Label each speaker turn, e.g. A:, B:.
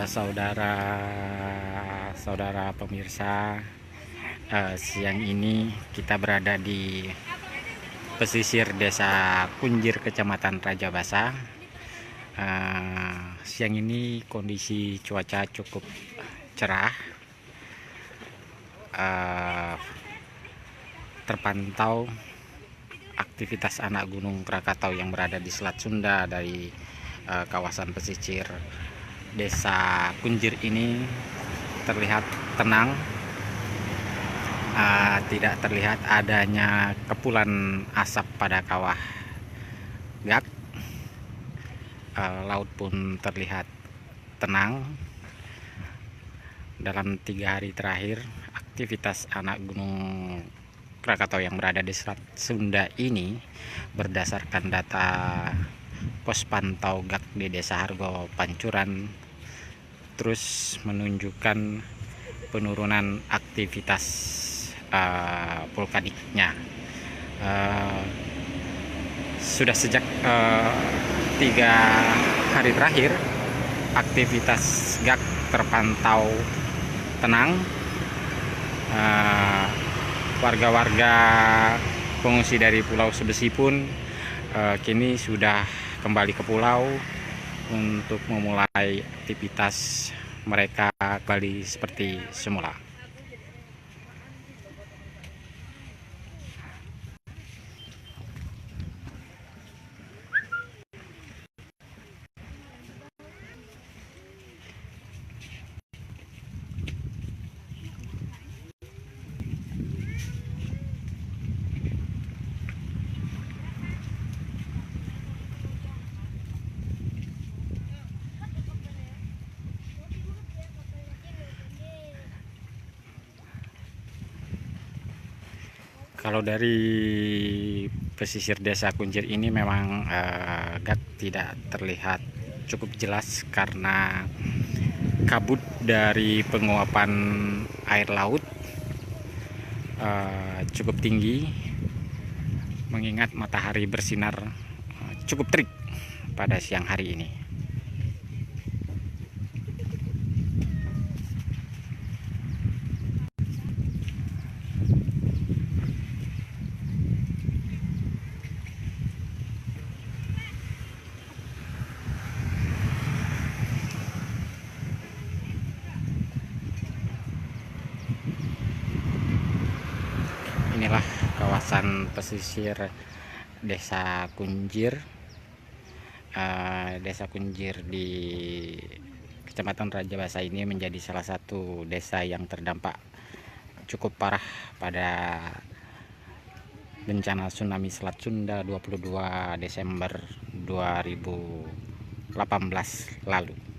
A: Saudara pemirsa, siang ini kita berada di pesisir Desa Kunjir, Kecamatan Rajabasa. Siang ini kondisi cuaca cukup cerah, terpantau aktivitas anak gunung Krakatau yang berada di Selat Sunda dari kawasan pesisir Desa Kunjir ini terlihat tenang. Tidak terlihat adanya kepulan asap pada kawah Gak. Laut pun terlihat tenang. Dalam 3 hari terakhir, aktivitas anak gunung Krakatau yang berada di Selat Sunda ini, berdasarkan data pos pantau Gak di Desa Hargo Pancuran, terus menunjukkan penurunan aktivitas vulkaniknya. Sudah sejak 3 hari terakhir, aktivitas Gak terpantau tenang. Warga-warga pengungsi dari Pulau Sebesi pun kini sudah kembali ke pulau untuk memulai aktivitas mereka kembali seperti semula. Kalau dari pesisir Desa Kunjir ini memang Gak tidak terlihat cukup jelas karena kabut dari penguapan air laut cukup tinggi, mengingat matahari bersinar cukup terik pada siang hari ini. Inilah kawasan pesisir Desa Kunjir. Desa Kunjir di Kecamatan Rajabasa ini menjadi salah satu desa yang terdampak cukup parah pada bencana tsunami Selat Sunda 22 Desember 2018 lalu.